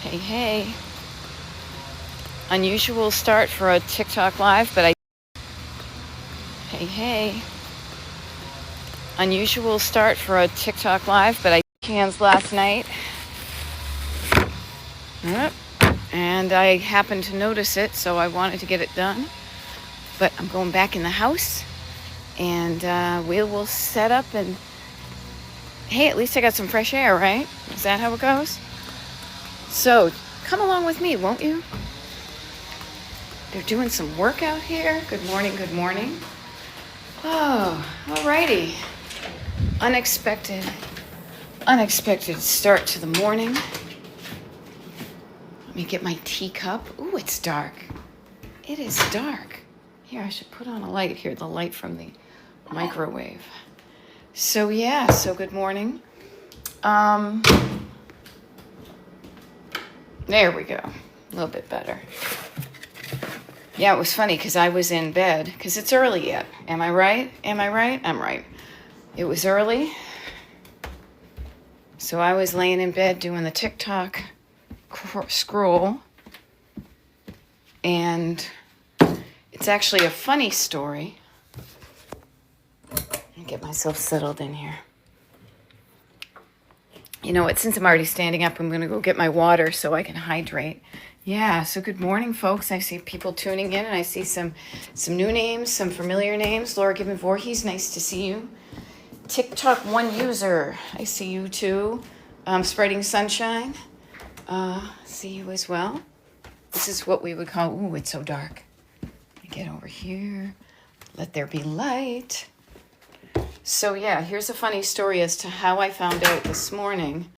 Hey, hey. Unusual start for a TikTok live, but Hey, hey. Unusual start for a TikTok live, but I cans last night. And I happened to notice it, so I wanted to get it done. But I'm going back in the house, and we will set up and... Hey, at least I got some fresh air, right? Is that how it goes? So, come along with me, won't you? They're doing some work out here. Good morning, good morning. Oh, alrighty. Unexpected start to the morning. Let me get my teacup. Ooh, it's dark. It is dark. Here, I should put on a light here, the light from the microwave. So good morning. There we go. A little bit better. Yeah, it was funny because I was in bed because it's early yet. Am I right? I'm right. It was early. So I was laying in bed doing the TikTok scroll. And it's actually a funny story. Let me get myself settled in here. You know what? Since I'm already standing up, I'm going to go get my water so I can hydrate. Yeah, so good morning, folks. I see people tuning in, and I see some new names, some familiar names. Laura Gibbon Voorhees, nice to see you. TikTok one user, I see you too. Spreading Sunshine, see you as well. This is what we would call, ooh, it's so dark. Let me get over here. Let there be light. So yeah, here's a funny story as to how I found out this morning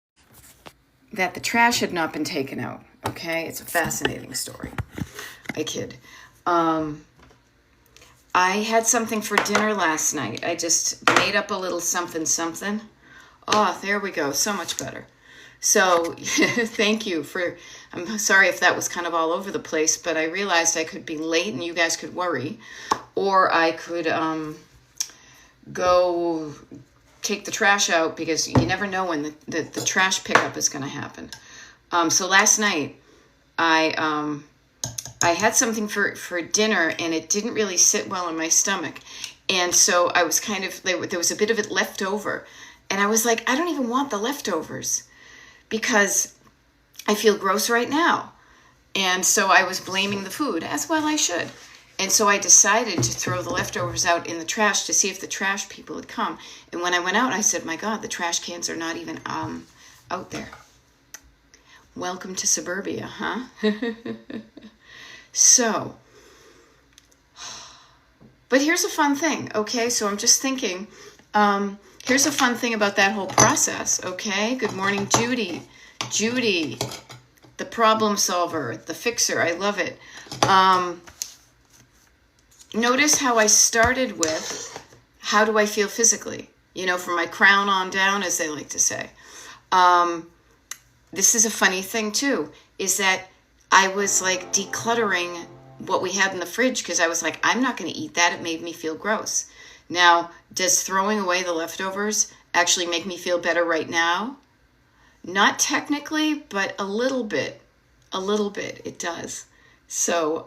that the trash had not been taken out. Okay, it's a fascinating story. I kid. I had something for dinner last night. I just made up a little something. Oh, there we go. So much better. So thank you for, I'm sorry if that was kind of all over the place, but I realized I could be late and you guys could worry, or I could go take the trash out because you never know when the trash pickup is going to happen. So last night I had something for dinner and it didn't really sit well in my stomach. And so I was kind of, there was a bit of it left over. And I was like, I don't even want the leftovers because I feel gross right now. And so I was blaming the food, as well I should. And so I decided to throw the leftovers out in the trash to see if the trash people had come. And when I went out, I said, my God, the trash cans are not even out there. Welcome to suburbia, huh? So, but here's a fun thing, okay? So I'm just thinking, here's a fun thing about that whole process, okay? Good morning, Judy. Judy, the problem solver, the fixer, I love it. Notice how I started with, how do I feel physically? You know, from my crown on down, as they like to say. This is a funny thing too, is that I was like decluttering what we had in the fridge because I was like, I'm not going to eat that. It made me feel gross. Now, does throwing away the leftovers actually make me feel better right now? Not technically, but a little bit it does. So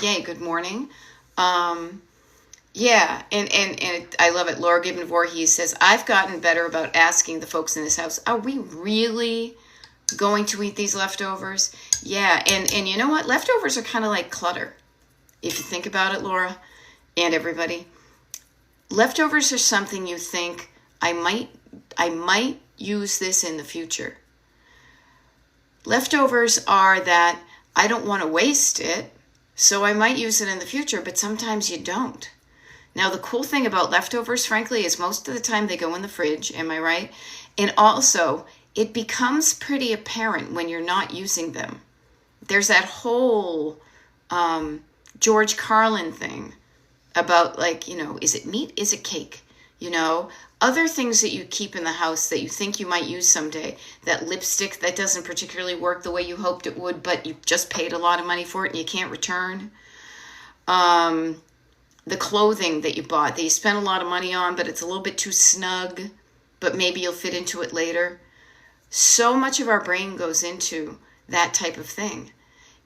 yay, good morning. Yeah, and I love it. Laura Gibbon Voorhees says, I've gotten better about asking the folks in this house, are we really going to eat these leftovers? Yeah, and you know what? Leftovers are kind of like clutter. If you think about it, Laura and everybody. Leftovers are something you think, I might use this in the future. Leftovers are that I don't want to waste it, so I might use it in the future, but sometimes you don't. Now, the cool thing about leftovers, frankly, is most of the time they go in the fridge, am I right? And also, it becomes pretty apparent when you're not using them. There's that whole George Carlin thing about, like, you know, is it meat? Is it cake? You know, other things that you keep in the house that you think you might use someday. That lipstick that doesn't particularly work the way you hoped it would, but you just paid a lot of money for it and you can't return. The clothing that you bought that you spent a lot of money on, but it's a little bit too snug, but maybe you'll fit into it later. So much of our brain goes into that type of thing.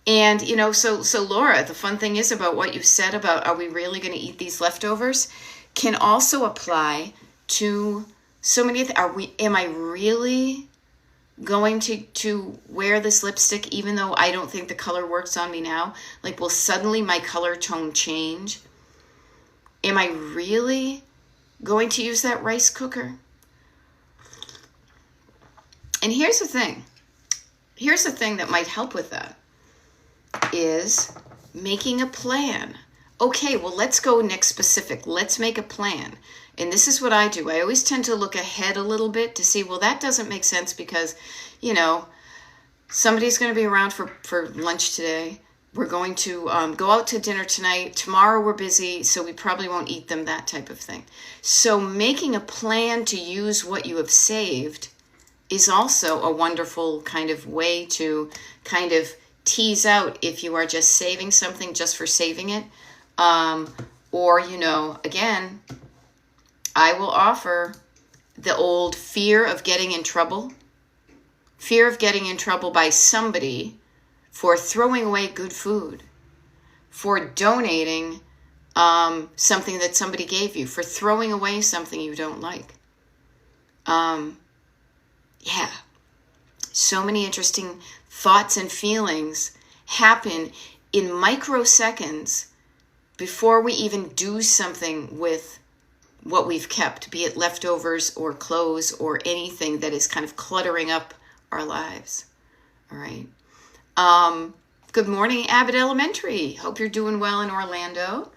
And, so Laura, the fun thing is about what you said about, are we really going to eat these leftovers, can also apply to so many, am I really going to wear this lipstick even though I don't think the color works on me now? Like, will suddenly my color tone change? Am I really going to use that rice cooker? And here's the thing that might help with that, is making a plan. Okay, well, let's go next specific. Let's make a plan. And this is what I do. I always tend to look ahead a little bit to see, well, that doesn't make sense because, somebody's going to be around for lunch today. We're going to go out to dinner tonight. Tomorrow we're busy, so we probably won't eat them, that type of thing. So making a plan to use what you have saved is also a wonderful kind of way to kind of tease out if you are just saving something just for saving it. Or, again, I will offer the old fear of getting in trouble by somebody for throwing away good food, for donating something that somebody gave you, for throwing away something you don't like. Yeah, so many interesting thoughts and feelings happen in microseconds before we even do something with what we've kept, be it leftovers or clothes or anything that is kind of cluttering up our lives. All right. Good morning, Abbott Elementary. Hope you're doing well in Orlando.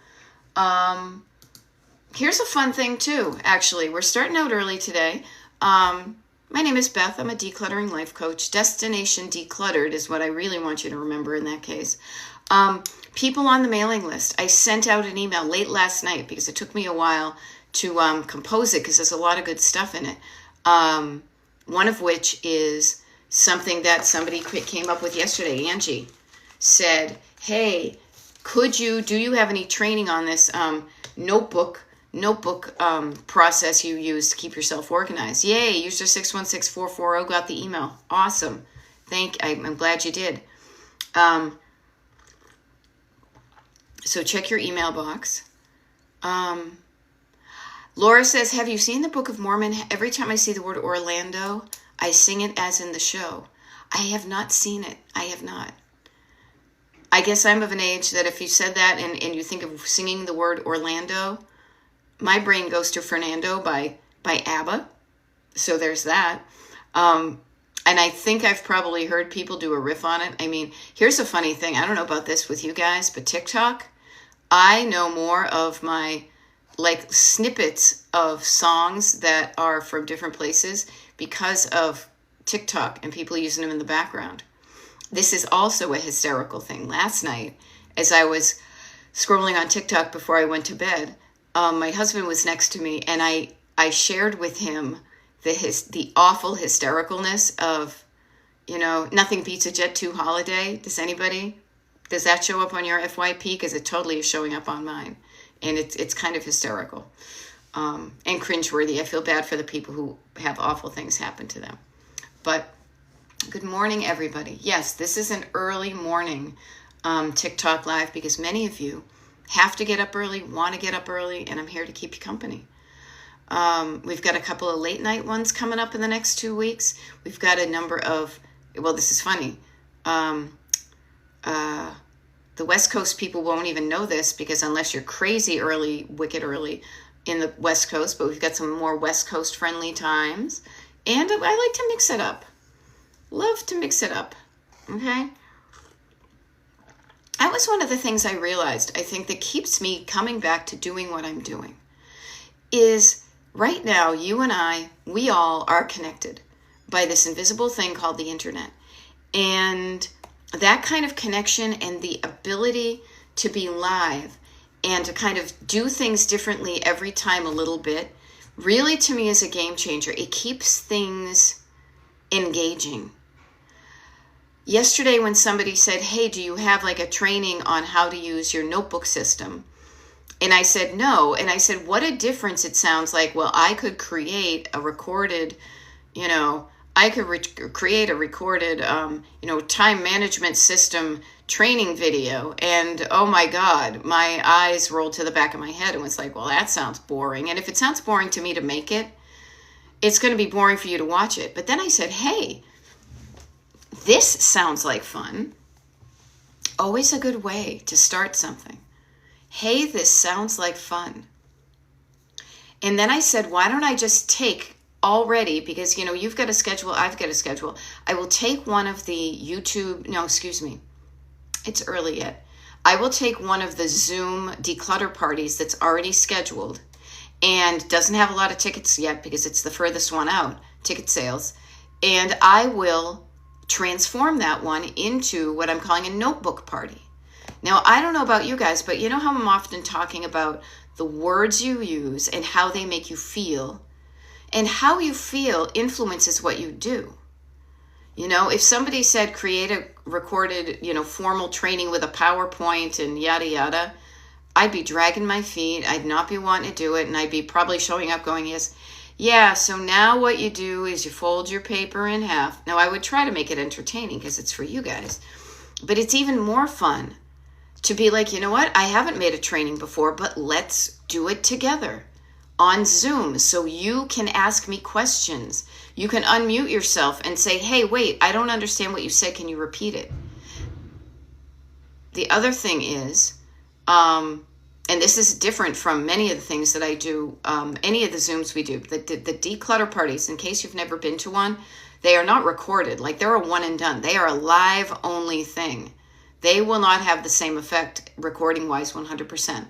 Here's a fun thing too, actually. We're starting out early today. My name is Beth. I'm a decluttering life coach. Destination Decluttered is what I really want you to remember in that case. People on the mailing list. I sent out an email late last night because it took me a while to compose it because there's a lot of good stuff in it. One of which is something that somebody came up with yesterday. Angie said, hey, do you have any training on this notebook process you use to keep yourself organized? Yay, user 616440 got the email. Awesome. I'm glad you did. So check your email box. Laura says, have you seen the Book of Mormon? Every time I see the word Orlando, I sing it as in the show. I have not seen it. I have not. I guess I'm of an age that if you said that and you think of singing the word Orlando, my brain goes to Fernando by ABBA. So there's that. And I think I've probably heard people do a riff on it. I mean, here's a funny thing. I don't know about this with you guys, but TikTok, I know more of my snippets of songs that are from different places because of TikTok and people using them in the background. This is also a hysterical thing. Last night, as I was scrolling on TikTok before I went to bed, my husband was next to me, and I shared with him the awful hystericalness of, Nothing Beats a Jet 2 Holiday. Does that show up on your FYP? Because it totally is showing up on mine. And it's kind of hysterical and cringeworthy. I feel bad for the people who have awful things happen to them. But good morning, everybody. Yes, this is an early morning TikTok live because many of you have to get up early, want to get up early, and I'm here to keep you company. We've got a couple of late night ones coming up in the next 2 weeks. We've got a number of, this is funny. The West Coast people won't even know this because unless you're crazy early, wicked early in the West Coast, but we've got some more West Coast friendly times. And I like to mix it up. Love to mix it up. Okay? That was one of the things I realized, I think, that keeps me coming back to doing what I'm doing. Is right now, you and I, we all are connected by this invisible thing called the internet. And that kind of connection and the ability to be live and to kind of do things differently every time a little bit, really to me is a game changer. It keeps things engaging. Yesterday when somebody said, hey, do you have a training on how to use your notebook system? And I said, no. And I said, what a difference it sounds like. Well, I could create a recorded, I could create a recorded, time management system training video. And oh my God, my eyes rolled to the back of my head and was like, well, that sounds boring. And if it sounds boring to me to make it, it's going to be boring for you to watch it. But then I said, hey, this sounds like fun. Always a good way to start something. Hey, this sounds like fun. And then I said, why don't I just take already, because, you've got a schedule, I've got a schedule. I will take one of the it's early yet. I will take one of the Zoom declutter parties that's already scheduled and doesn't have a lot of tickets yet because it's the furthest one out, ticket sales. And I will transform that one into what I'm calling a notebook party. Now, I don't know about you guys, but you know how I'm often talking about the words you use and how they make you feel. And how you feel influences what you do. If somebody said create a recorded, formal training with a PowerPoint and yada, yada, I'd be dragging my feet. I'd not be wanting to do it. And I'd be probably showing up going, yes. Yeah, so now what you do is you fold your paper in half. Now, I would try to make it entertaining because it's for you guys. But it's even more fun to be like, you know what? I haven't made a training before, but let's do it together on Zoom so you can ask me questions. You can unmute yourself and say, hey, wait, I don't understand what you said. Can you repeat it? The other thing is, and this is different from many of the things that I do, any of the Zooms we do, the declutter parties, in case you've never been to one, they are not recorded. Like they're a one and done. They are a live only thing. They will not have the same effect recording wise 100%.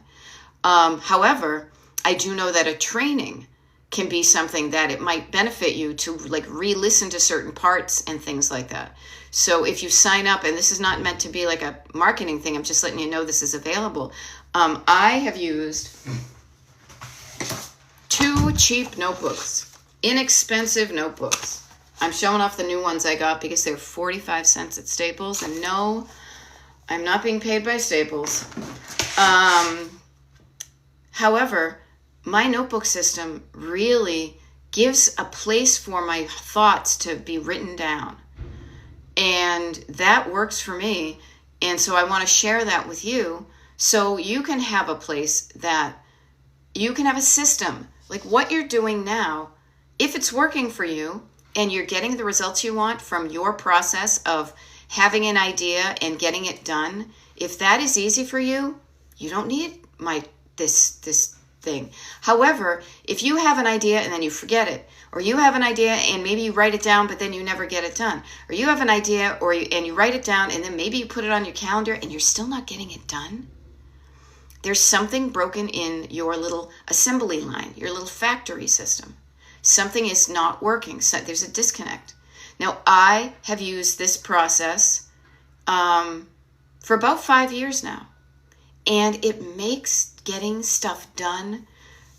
However, I do know that a training can be something that it might benefit you to like re-listen to certain parts and things like that. So if you sign up, and this is not meant to be like a marketing thing, I'm just letting you know this is available. I have used 2 cheap notebooks, inexpensive notebooks. I'm showing off the new ones I got because they're 45 cents at Staples. And no, I'm not being paid by Staples. However, my notebook system really gives a place for my thoughts to be written down. And that works for me. And so I want to share that with you so you can have a place that you can have a system. Like what you're doing now, if it's working for you and you're getting the results you want from your process of having an idea and getting it done, if that is easy for you, you don't need this thing. However, if you have an idea and then you forget it, or you have an idea and maybe you write it down but then you never get it done, or you have an idea and you write it down and then maybe you put it on your calendar and you're still not getting it done, there's something broken in your little assembly line, your little factory system. Something is not working. So there's a disconnect. Now, I have used this process for about 5 years now, and it makes getting stuff done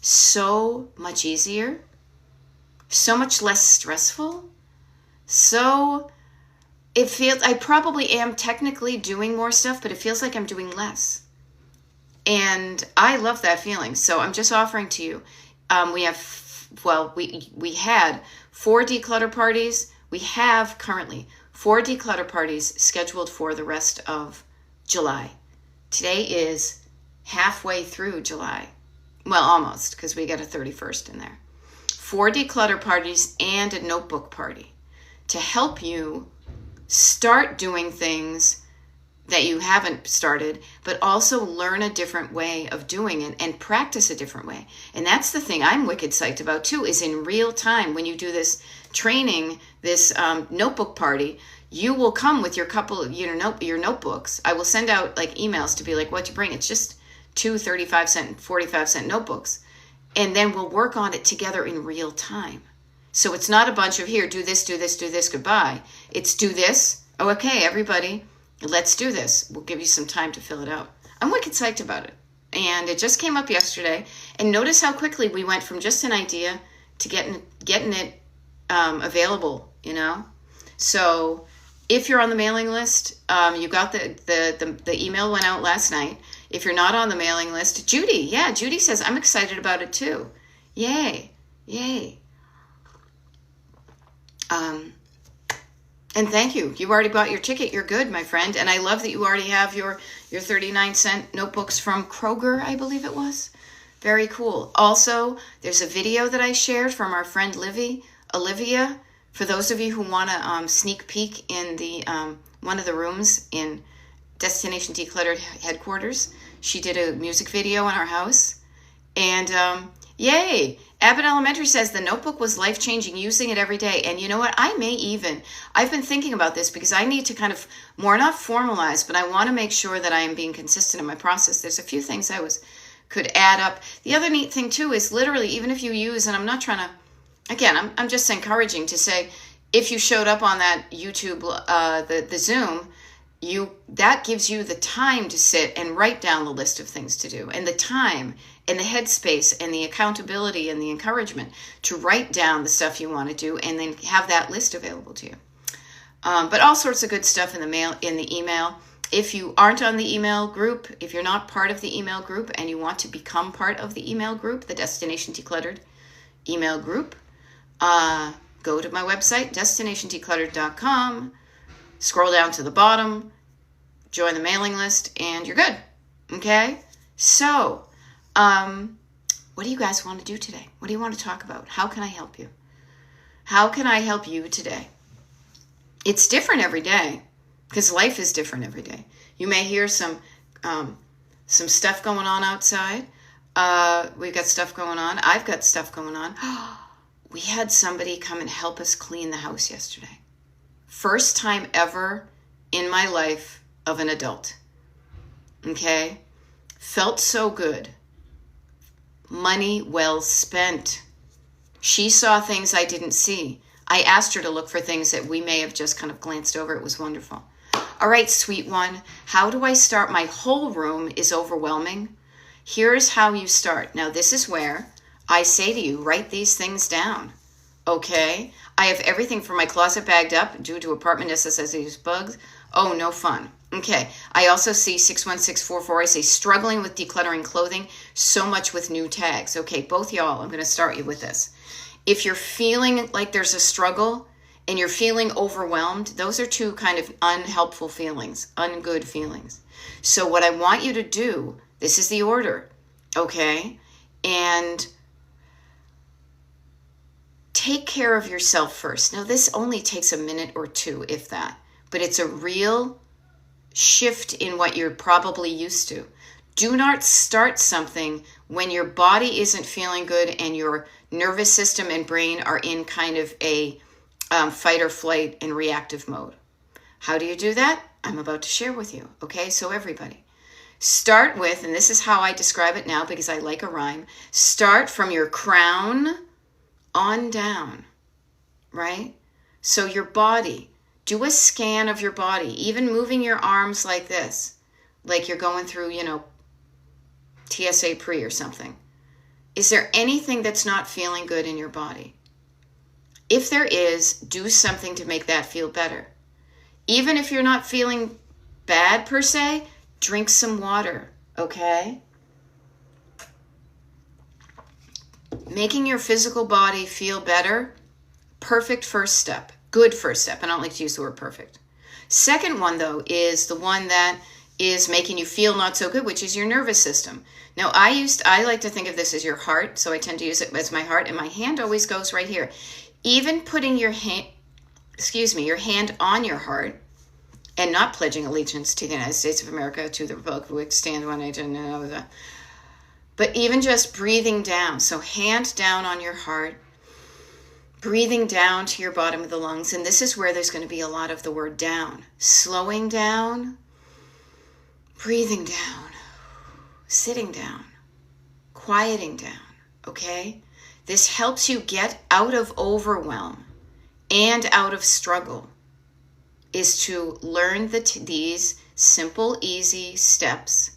so much easier, so much less stressful. So it feels, I probably am technically doing more stuff, but it feels like I'm doing less. And I love that feeling. So I'm just offering to you. We had 4 declutter parties. We have currently 4 declutter parties scheduled for the rest of July. Today is halfway through July. Well, almost, because we got a 31st in there. 4 declutter parties and a notebook party to help you start doing things that you haven't started, but also learn a different way of doing it and practice a different way. And that's the thing I'm wicked psyched about too, is in real time when you do this training, this notebook party, you will come with your your notebooks. I will send out like emails to be like, what to bring. It's just 2 35-cent, 45-cent notebooks. And then we'll work on it together in real time. So it's not a bunch of here, do this, goodbye. It's do this. Oh, okay, everybody, let's do this. We'll give you some time to fill it out. I'm wicked psyched about it. And it just came up yesterday. And notice how quickly we went from just an idea to getting it available, So if you're on the mailing list, you got the email went out last night. If you're not on the mailing list, Judy says, I'm excited about it too. Yay. And thank you. You already bought your ticket. You're good, my friend. And I love that you already have your 39-cent notebooks from Kroger, I believe it was. Very cool. Also, there's a video that I shared from our friend Olivia. For those of you who want to sneak peek in the one of the rooms in Destination Decluttered headquarters, she did a music video in our house. And yay! Abbott Elementary says the notebook was life-changing, using it every day. And you know what? I've been thinking about this because I need to kind of more, not formalize, but I want to make sure that I am being consistent in my process. There's a few things could add up. The other neat thing too is literally, even if you use, and I'm not trying to, again, I'm just encouraging to say, if you showed up on that YouTube, the Zoom, that gives you the time to sit and write down the list of things to do, and the time and the headspace and the accountability and the encouragement to write down the stuff you want to do, and then have that list available to you. But all sorts of good stuff in the email. If you aren't on the email group, if you're not part of the email group and you want to become part of the email group, the Destination Decluttered email group, go to my website, destinationdecluttered.com, scroll down to the bottom, join the mailing list, and you're good. Okay? So, what do you guys want to do today? What do you want to talk about? How can I help you? How can I help you today? It's different every day because life is different every day. You may hear some stuff going on outside. We've got stuff going on. I've got stuff going on. We had somebody come and help us clean the house yesterday. First time ever in my life of an adult. Okay? Felt so good. Money well spent. She saw things I didn't see. I asked her to look for things that we may have just kind of glanced over. It was wonderful. All right, sweet one. How do I start? My whole room is overwhelming. Here's how you start. Now, this is where I say to you, write these things down. Okay? I have everything from my closet bagged up due to apartment necessities bugs. Oh, no fun. Okay. I also see 61644. I say struggling with decluttering clothing, so much with new tags. Okay, both y'all, I'm going to start you with this. If you're feeling like there's a struggle and you're feeling overwhelmed, those are two kind of unhelpful feelings, ungood feelings. So what I want you to do, this is the order, okay? And take care of yourself first. Now, this only takes a minute or two, if that, but it's a real shift in what you're probably used to. Do not start something when your body isn't feeling good and your nervous system and brain are in kind of a fight or flight and reactive mode. How do you do that? I'm about to share with you. Okay, so everybody, start with, and this is how I describe it now because I like a rhyme, start from your crown on down, right? So your body, do a scan of your body, even moving your arms like this, like you're going through, TSA pre or something. Is there anything that's not feeling good in your body? If there is, do something to make that feel better. Even if you're not feeling bad per se, drink some water, okay? Making your physical body feel better, perfect first step. Good first step. I don't like to use the word perfect. Second one, though, is the one that is making you feel not so good, which is your nervous system. Now, I like to think of this as your heart, so I tend to use it as my heart, and my hand always goes right here. Even putting your hand on your heart and not pledging allegiance to the United States of America, to the Republic which stands one nation, but even just breathing down. So hand down on your heart, breathing down to your bottom of the lungs. And this is where there's going to be a lot of the word down. Slowing down, breathing down, sitting down, quieting down, okay? This helps you get out of overwhelm and out of struggle, is to learn these simple, easy steps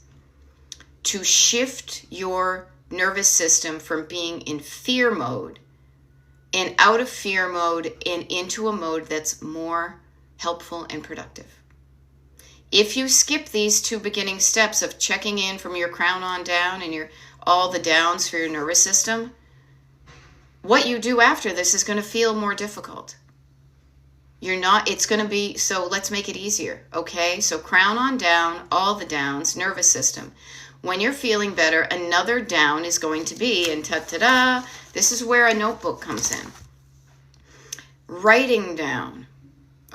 to shift your nervous system from being in fear mode and out of fear mode and into a mode that's more helpful and productive. If you skip these two beginning steps of checking in from your crown on down and all the downs for your nervous system, what you do after this is going to feel more difficult. You're not, it's going to be, so let's make it easier, okay? So crown on down, all the downs, nervous system. When you're feeling better, another down is going to be, and ta-ta-da, this is where a notebook comes in. Writing down,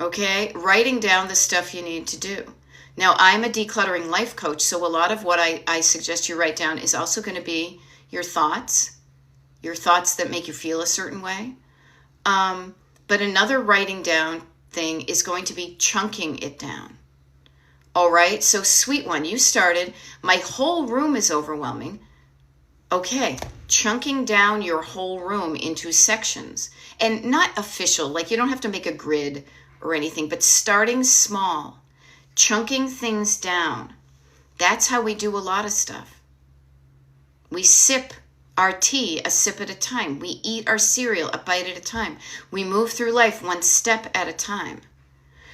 okay? Writing down the stuff you need to do. Now, I'm a decluttering life coach, so a lot of what I suggest you write down is also going to be your thoughts that make you feel a certain way. But another writing down thing is going to be chunking it down. All right, so sweet one, you started, my whole room is overwhelming. Okay, chunking down your whole room into sections. And not official, like you don't have to make a grid or anything, but starting small, chunking things down. That's how we do a lot of stuff. We sip our tea a sip at a time. We eat our cereal a bite at a time. We move through life one step at a time.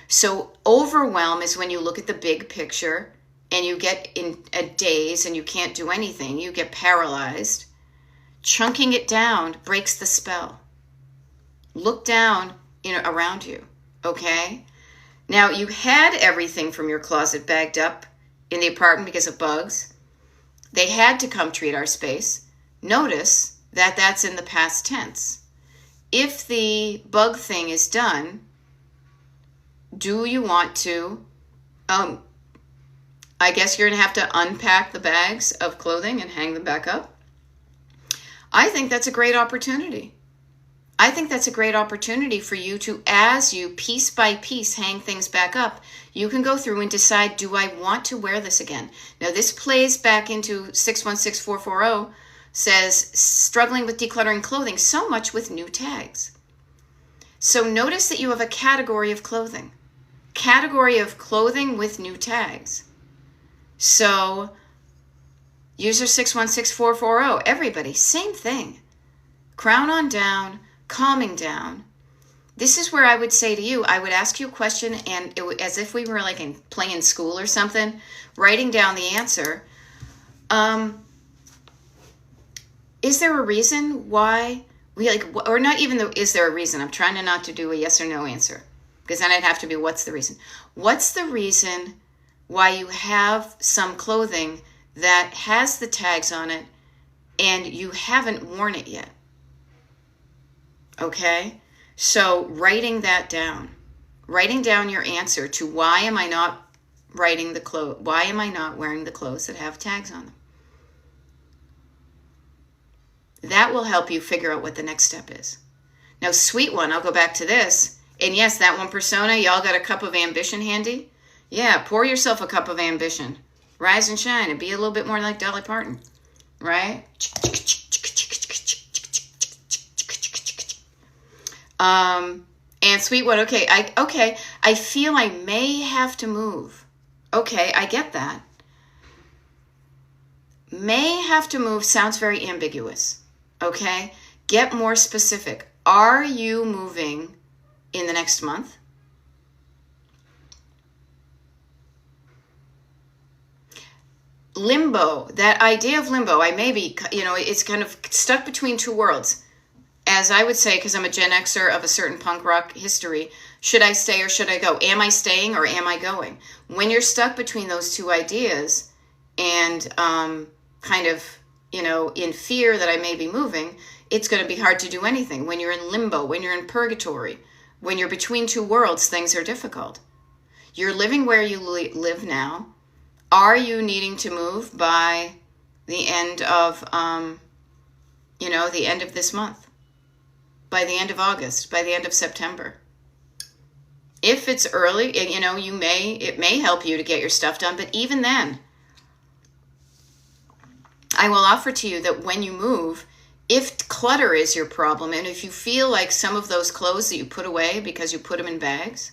So overwhelm is when you look at the big picture and you get in a daze and you can't do anything. You get paralyzed. Chunking it down breaks the spell. Look down around you, okay? Now, you had everything from your closet bagged up in the apartment because of bugs. They had to come treat our space. Notice that that's in the past tense. If the bug thing is done, do you want to, I guess you're going to have to unpack the bags of clothing and hang them back up? I think that's a great opportunity. I think that's a great opportunity for you to, as you piece by piece hang things back up, you can go through and decide, do I want to wear this again? Now, this plays back into 616440, says, struggling with decluttering clothing, so much with new tags. So notice that you have a category of clothing. Category of clothing with new tags. So, user 616440, everybody, same thing. Crown on down, calming down. This is where I would say to you, I would ask you a question, and it would, as if we were like playing school or something, writing down the answer. Is there a reason why we or not even is there a reason? I'm trying to not to do a yes or no answer, because then it'd have to be, what's the reason? What's the reason why you have some clothing that has the tags on it and you haven't worn it yet? Okay? So writing that down. Writing down your answer to why am I not why am I not wearing the clothes that have tags on them? That will help you figure out what the next step is. Now, sweet one, I'll go back to this. And yes, that one persona, y'all got a cup of ambition handy? Yeah, pour yourself a cup of ambition. Rise and shine and be a little bit more like Dolly Parton, right? And sweet one, okay, I feel I may have to move. Okay, I get that. May have to move sounds very ambiguous. Okay, get more specific. Are you moving in the next month? Limbo, that idea of limbo, I may be, it's kind of stuck between two worlds. As I would say, because I'm a Gen Xer of a certain punk rock history, should I stay or should I go? Am I staying or am I going? When you're stuck between those two ideas and kind of, in fear that I may be moving, it's going to be hard to do anything. When you're in limbo, when you're in purgatory, when you're between two worlds, things are difficult. You're living where you live now. Are you needing to move by the end of, the end of this month? By the end of August? By the end of September? If it's early, it may help you to get your stuff done, but even then, I will offer to you that when you move, if clutter is your problem, and if you feel like some of those clothes that you put away because you put them in bags,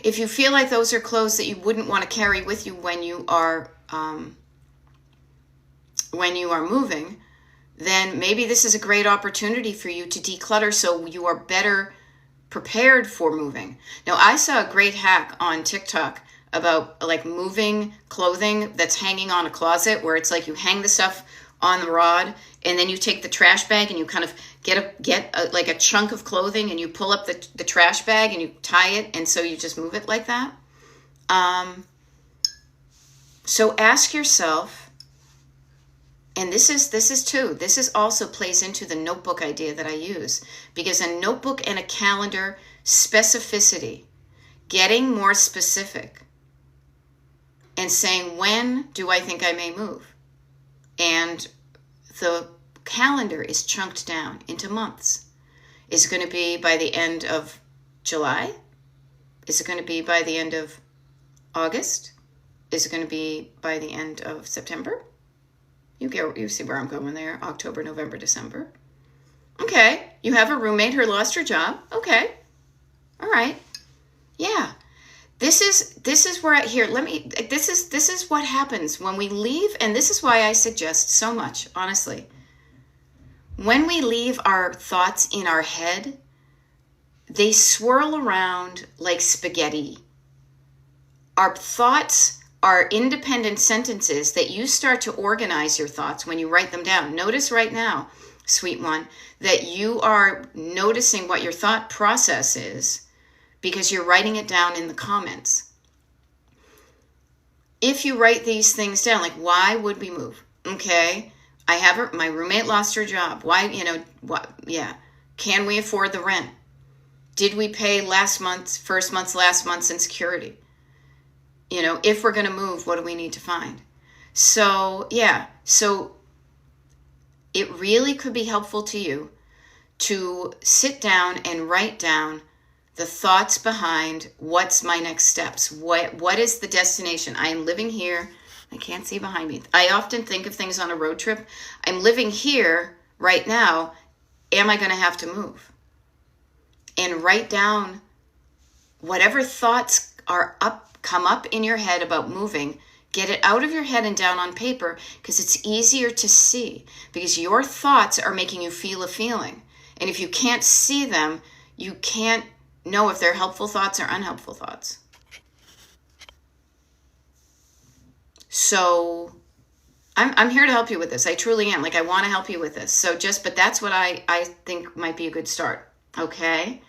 if you feel like those are clothes that you wouldn't want to carry with you when you are moving, then maybe this is a great opportunity for you to declutter so you are better prepared for moving. Now, I saw a great hack on TikTok about like moving clothing that's hanging on a closet, where it's like you hang the stuff on the rod, and then you take the trash bag and you kind of get like a chunk of clothing and you pull up the trash bag and you tie it, and so you just move it like that. So ask yourself, and this is also plays into the notebook idea that I use, because a notebook and a calendar, specificity, getting more specific and saying, when do I think I may move? And the calendar is chunked down into months. Is it going to be by the end of July? Is it going to be by the end of August? Is it going to be by the end of September? You see where I'm going there. October, November, December. Okay. You have a roommate who lost her job. Okay. All right. Yeah. This is where this is what happens when we leave, and this is why I suggest so much, honestly. When we leave our thoughts in our head, they swirl around like spaghetti. Our thoughts are independent sentences that you start to organize your thoughts when you write them down. Notice right now, sweet one, that you are noticing what your thought process is because you're writing it down in the comments. If you write these things down, like, why would we move? Okay, my roommate lost her job. Why, yeah. Can we afford the rent? Did we pay last month's insecurity? If we're going to move, what do we need to find? So, yeah. So it really could be helpful to you to sit down and write down the thoughts behind what's my next steps. What is the destination? I am living here. I can't see behind me. I often think of things on a road trip. I'm living here right now. Am I going to have to move? And write down whatever thoughts come up in your head about moving. Get it out of your head and down on paper, because it's easier to see, because your thoughts are making you feel a feeling. And if you can't see them, you can't know if they're helpful thoughts or unhelpful thoughts. So I'm here to help you with this. I truly am. I want to help you with this. But that's what I think might be a good start. Okay?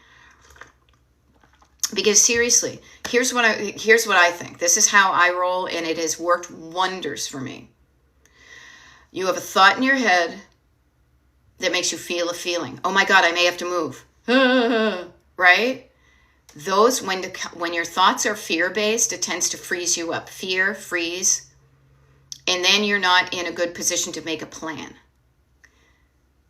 Because seriously, here's what I think. This is how I roll, and it has worked wonders for me. You have a thought in your head that makes you feel a feeling. Oh my God, I may have to move. Right? Those, when your thoughts are fear-based, it tends to freeze you up. Fear, freeze. And then you're not in a good position to make a plan.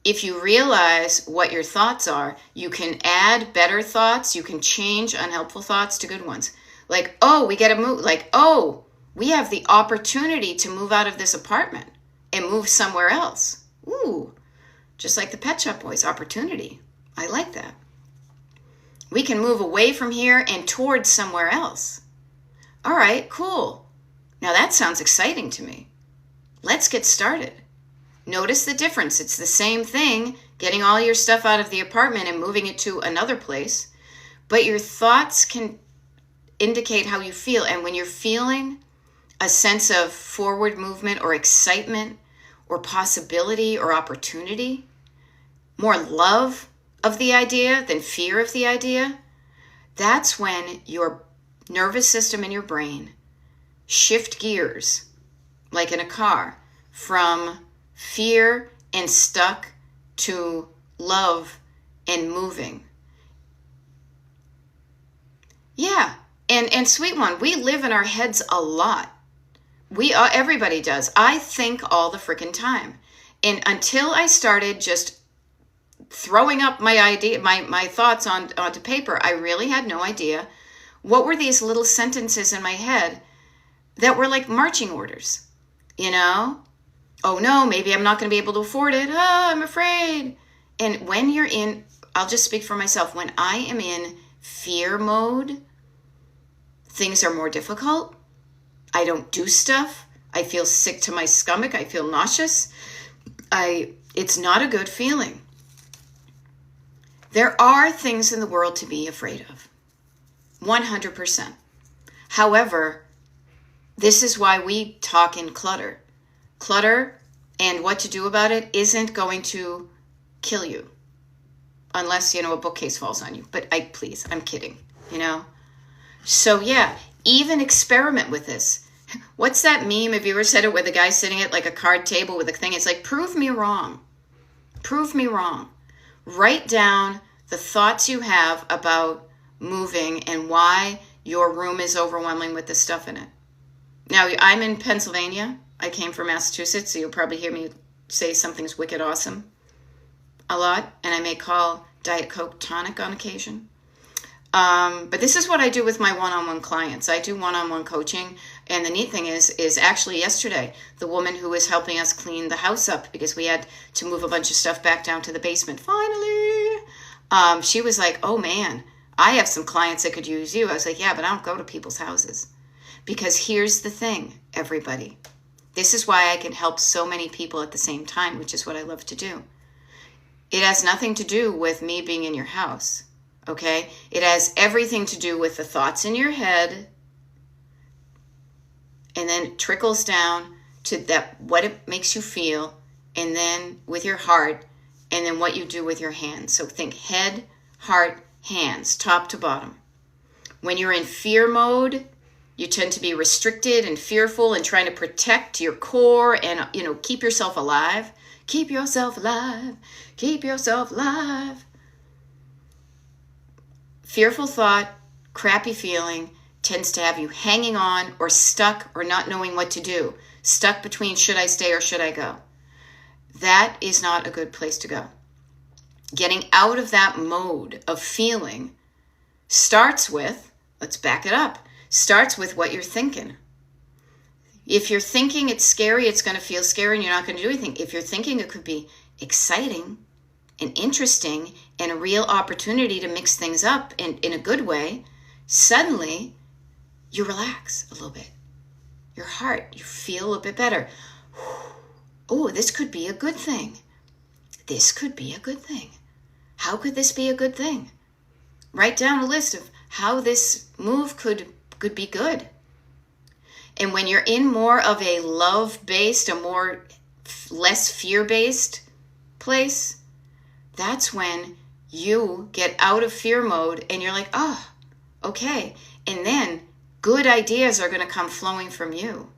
If you realize what your thoughts are, you can add better thoughts. You can change unhelpful thoughts to good ones. Like, oh, we get to move. Like, oh, we have the opportunity to move out of this apartment and move somewhere else. Ooh, just like the Pet Shop Boys, opportunity. I like that. We can move away from here and towards somewhere else. All right, cool. Now that sounds exciting to me. Let's get started. Notice the difference. It's the same thing, getting all your stuff out of the apartment and moving it to another place, but your thoughts can indicate how you feel. And when you're feeling a sense of forward movement or excitement or possibility or opportunity, more love of the idea than fear of the idea, that's when your nervous system and your brain shift gears, like in a car, from fear and stuck to love and moving. Yeah, and sweet one, we live in our heads a lot. Everybody does. I think all the freaking time. And until I started just throwing up my thoughts onto paper, I really had no idea what were these little sentences in my head that were like marching orders, Oh no, maybe I'm not going to be able to afford it. I'm afraid. And when you're I'll just speak for myself. When I am in fear mode, things are more difficult. I don't do stuff. I feel sick to my stomach. I feel nauseous. It's not a good feeling. There are things in the world to be afraid of. 100%. However, this is why we talk in clutter. Clutter And what to do about it isn't going to kill you. Unless, a bookcase falls on you. But please, I'm kidding, So yeah, even experiment with this. What's that meme? Have you ever said it where the guy's sitting at like a card table with a thing? It's like, prove me wrong. Prove me wrong. Write down the thoughts you have about moving and why your room is overwhelming with the stuff in it. Now, I'm in Pennsylvania. I came from Massachusetts, so you'll probably hear me say something's wicked awesome a lot, and I may call Diet Coke tonic on occasion. But this is what I do with my one-on-one clients. I do one-on-one coaching, and the neat thing is actually yesterday, the woman who was helping us clean the house up because we had to move a bunch of stuff back down to the basement, finally, she was like, oh man, I have some clients that could use you. I was like, yeah, but I don't go to people's houses. Because here's the thing, everybody. This is why I can help so many people at the same time, which is what I love to do. It has nothing to do with me being in your house, okay? It has everything to do with the thoughts in your head, and then it trickles down to that what it makes you feel, and then with your heart, and then what you do with your hands. So think head, heart, hands, top to bottom. When you're in fear mode, you tend to be restricted and fearful and trying to protect your core and, keep yourself alive. Keep yourself alive. Keep yourself alive. Fearful thought, crappy feeling tends to have you hanging on or stuck or not knowing what to do. Stuck between should I stay or should I go? That is not a good place to go. Getting out of that mode of feeling starts with, let's back it up, starts with what you're thinking. If you're thinking it's scary, it's going to feel scary and you're not going to do anything. If you're thinking it could be exciting and interesting and a real opportunity to mix things up in a good way, suddenly you relax a little bit. Your heart, you feel a little bit better. Oh, this could be a good thing. This could be a good thing. How could this be a good thing? Write down a list of how this move could be good. And when you're in more of a love-based, less fear-based place, that's when you get out of fear mode and you're like, oh, okay. And then good ideas are going to come flowing from you.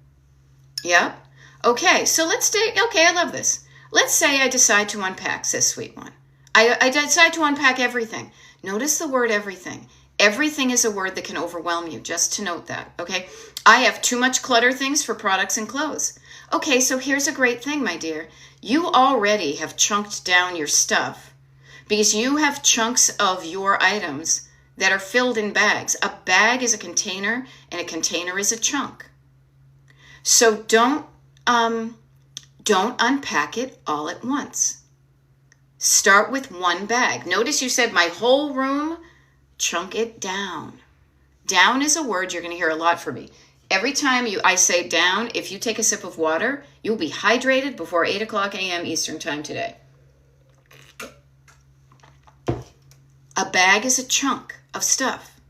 Yep. Okay, so I love this. Let's say I decide to unpack, says Sweet One. I decide to unpack everything. Notice the word everything. Everything is a word that can overwhelm you, just to note that, okay? I have too much clutter things for products and clothes. Okay, so here's a great thing, my dear. You already have chunked down your stuff because you have chunks of your items that are filled in bags. A bag is a container, and a container is a chunk. So don't unpack it all at once. Start with one bag. Notice you said my whole room. Chunk it down. Down is a word you're going to hear a lot from me. Every time I say down, if you take a sip of water, you'll be hydrated before 8 o'clock a.m. Eastern time today. A bag is a chunk of stuff.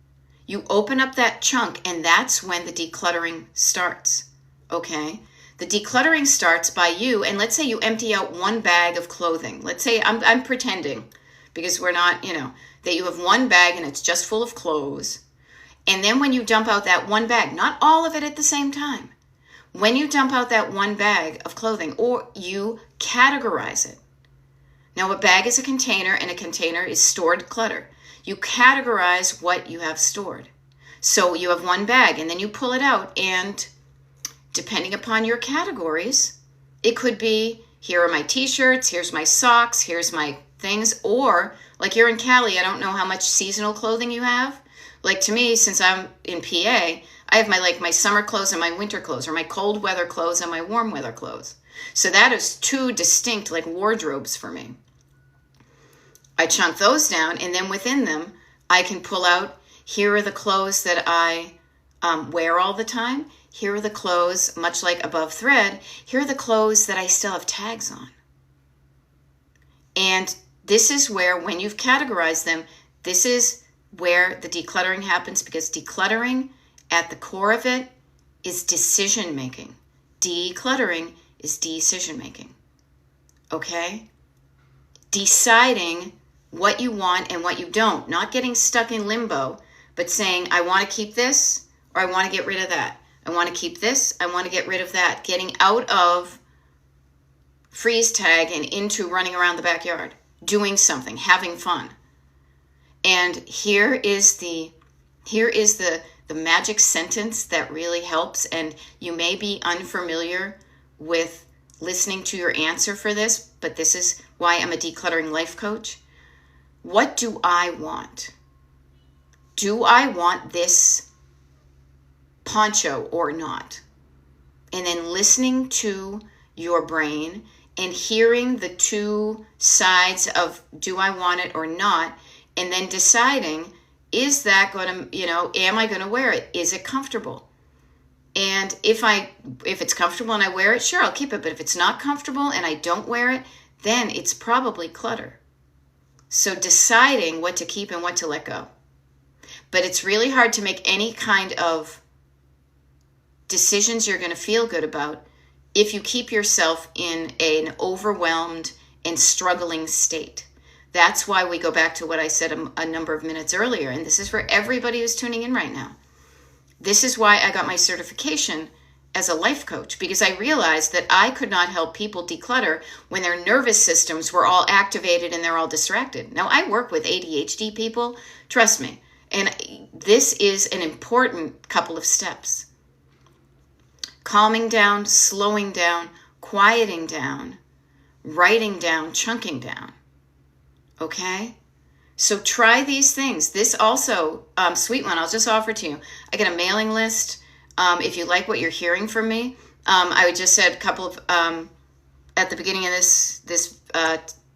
You open up that chunk, and that's when the decluttering starts. Okay? The decluttering starts by you, and let's say you empty out one bag of clothing. Let's say I'm pretending, because we're not, that you have one bag and it's just full of clothes. And then when you dump out that one bag, not all of it at the same time, when you dump out that one bag of clothing, or you categorize it. Now, a bag is a container, and a container is stored clutter. You categorize what you have stored. So you have one bag, and then you pull it out, and depending upon your categories, it could be, here are my t-shirts, here's my socks, here's my things, or like you're in Cali, I don't know how much seasonal clothing you have. Like to me, since I'm in PA, I have my summer clothes and my winter clothes, or my cold weather clothes and my warm weather clothes. So that is two distinct wardrobes for me. I chunk those down, and then within them, I can pull out, here are the clothes that I wear all the time. Here are the clothes, much like above thread, here are the clothes that I still have tags on. And this is where, when you've categorized them, this is where the decluttering happens, because decluttering, at the core of it, is decision making. Decluttering is decision making. Okay? Deciding what you want and what you don't. Not getting stuck in limbo, but saying, I want to keep this or I want to get rid of that. I want to keep this. I want to get rid of that. Getting out of freeze tag and into running around the backyard, doing something, having fun. And here is the magic sentence that really helps. And you may be unfamiliar with listening to your answer for this, but this is why I'm a decluttering life coach. What do I want? Do I want this poncho or not? And then listening to your brain and hearing the two sides of do I want it or not, and then deciding, is that going to, am I going to wear it? Is it comfortable? And if it's comfortable and I wear it, sure, I'll keep it. But if it's not comfortable and I don't wear it, then it's probably clutter. So deciding what to keep and what to let go. But it's really hard to make any kind of decisions you're going to feel good about if you keep yourself in an overwhelmed and struggling state. That's why we go back to what I said a number of minutes earlier. And this is for everybody who's tuning in right now. This is why I got my certification as a life coach, because I realized that I could not help people declutter when their nervous systems were all activated and they're all distracted. Now, I work with ADHD people, trust me, and this is an important couple of steps. Calming down, slowing down, quieting down, writing down, chunking down. Okay? So try these things. This also, sweet one, I'll just offer to you. I get a mailing list. If you like what you're hearing from me, I would just said a couple of, at the beginning of this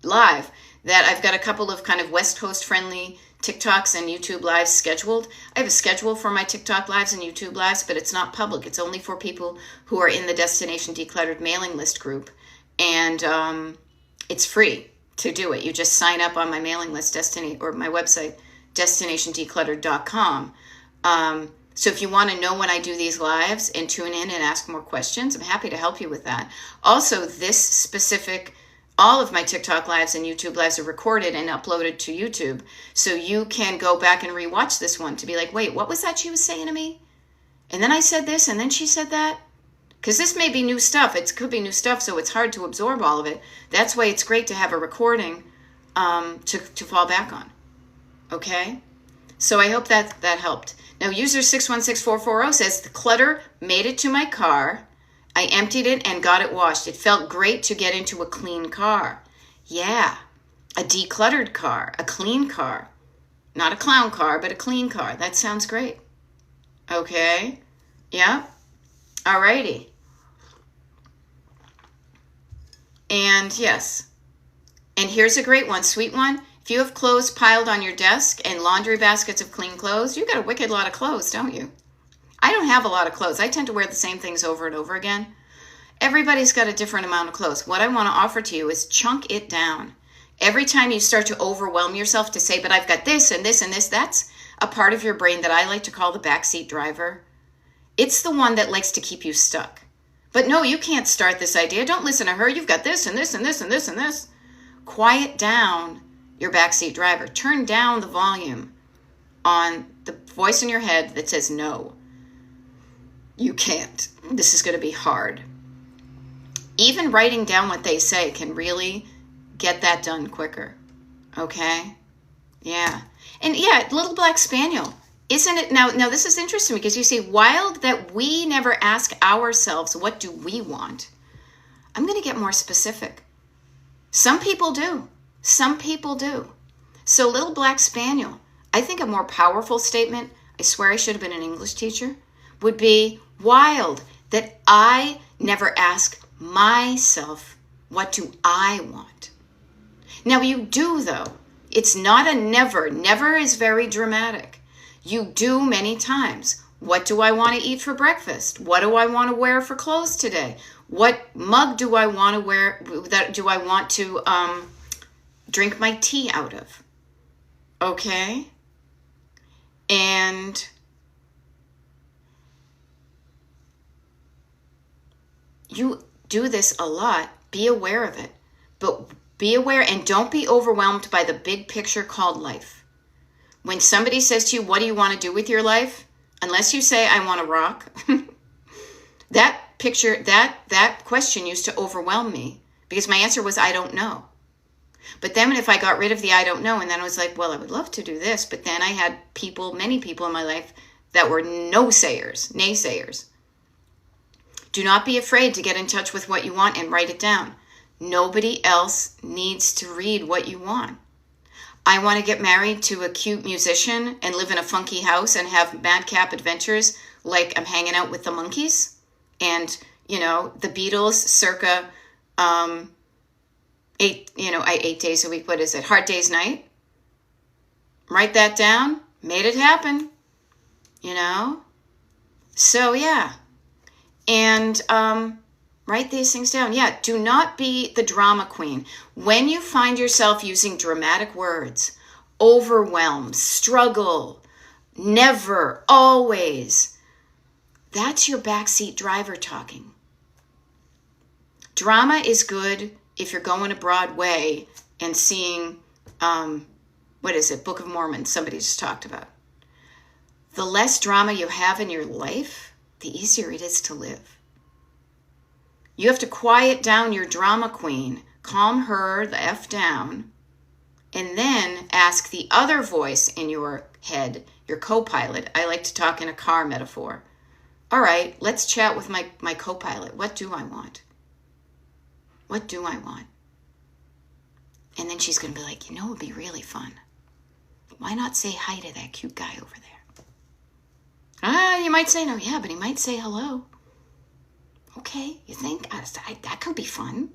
live, that I've got a couple of kind of West Coast friendly TikToks and YouTube lives scheduled. I have a schedule for my TikTok lives and YouTube lives, but it's not public. It's only for people who are in the Destination Decluttered mailing list group. And it's free to do it. You just sign up on my mailing list, or my website, destinationdecluttered.com. So if you want to know when I do these lives and tune in and ask more questions, I'm happy to help you with that. Also, all of my TikTok lives and YouTube lives are recorded and uploaded to YouTube. So you can go back and rewatch this one to be like, wait, what was that she was saying to me? And then I said this, and then she said that. Because this may be new stuff. It could be new stuff, so it's hard to absorb all of it. That's why it's great to have a recording to fall back on. Okay? So I hope that helped. Now, user 616440 says, the clutter made it to my car. I emptied it and got it washed. It felt great to get into a clean car. Yeah, a decluttered car, a clean car. Not a clown car, but a clean car. That sounds great. Okay? Yeah? Alrighty. And yes. And here's a great one, sweet one. If you have clothes piled on your desk and laundry baskets of clean clothes, you got a wicked lot of clothes, don't you? I don't have a lot of clothes. I tend to wear the same things over and over again. Everybody's got a different amount of clothes. What I want to offer to you is chunk it down. Every time you start to overwhelm yourself to say, but I've got this and this and this, that's a part of your brain that I like to call the backseat driver. It's the one that likes to keep you stuck. But no, you can't start this idea. Don't listen to her. You've got this and this and this and this and this. Quiet down your backseat driver. Turn down the volume on the voice in your head that says, no, you can't. This is going to be hard. Even writing down what they say can really get that done quicker. Okay? Yeah. And yeah, Little Black Spaniel. Isn't it? Now this is interesting because you see, wild that we never ask ourselves, what do we want? I'm going to get more specific. Some people do. Some people do. So Little Black Spaniel, I think a more powerful statement, I swear I should have been an English teacher, would be wild that I never ask myself, what do I want? Now you do though. It's not a never. Never is very dramatic. You do many times. What do I want to eat for breakfast? What do I want to wear for clothes today? What mug do I want to wear? Do I want to drink my tea out of? Okay. And you do this a lot. Be aware of it. But be aware and don't be overwhelmed by the big picture called life. When somebody says to you, what do you want to do with your life? Unless you say, I want to rock. That picture, that question used to overwhelm me because my answer was, I don't know. But then if I got rid of the I don't know, and then I was like, well, I would love to do this. But then I had many people in my life that were naysayers. Do not be afraid to get in touch with what you want and write it down. Nobody else needs to read what you want. I want to get married to a cute musician and live in a funky house and have madcap adventures like I'm hanging out with the Monkees and, the Beatles circa 8 days a week. What is it? Hard Day's Night. Write that down. Made it happen. So yeah. And write these things down. Yeah, do not be the drama queen. When you find yourself using dramatic words, overwhelm, struggle, never, always, that's your backseat driver talking. Drama is good if you're going to Broadway and seeing, Book of Mormon, somebody just talked about. The less drama you have in your life, the easier it is to live. You have to quiet down your drama queen, calm her the F down, and then ask the other voice in your head, your co-pilot. I like to talk in a car metaphor. All right, let's chat with my co-pilot. What do I want? What do I want? And then she's going to be like, it would be really fun. Why not say hi to that cute guy over there? You might say no. Yeah, but he might say hello. Okay, you think? That could be fun.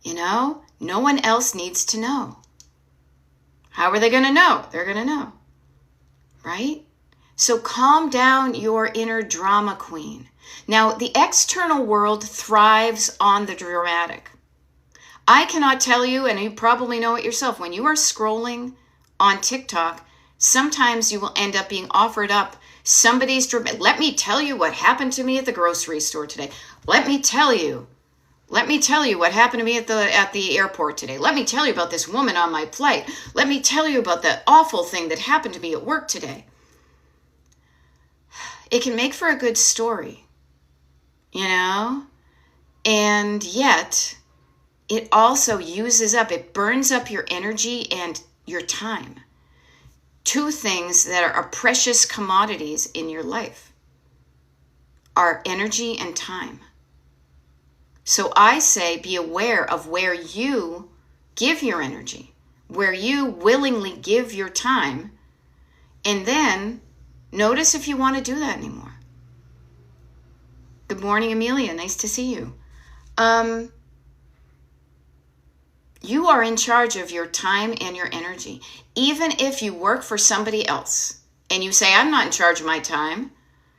No one else needs to know. How are they going to know? They're going to know. Right? So calm down your inner drama queen. Now, the external world thrives on the dramatic. I cannot tell you, and you probably know it yourself, when you are scrolling on TikTok, sometimes you will end up being offered up somebody's dramatic. Let me tell you what happened to me at the grocery store today. Let me tell you what happened to me at the airport today. Let me tell you about this woman on my flight. Let me tell you about the awful thing that happened to me at work today. It can make for a good story, and yet it also it burns up your energy and your time. Two things that are precious commodities in your life are energy and time. So I say be aware of where you give your energy, where you willingly give your time, and then notice if you want to do that anymore. Good morning, Amelia. Nice to see you. You are in charge of your time and your energy. Even if you work for somebody else and you say, I'm not in charge of my time,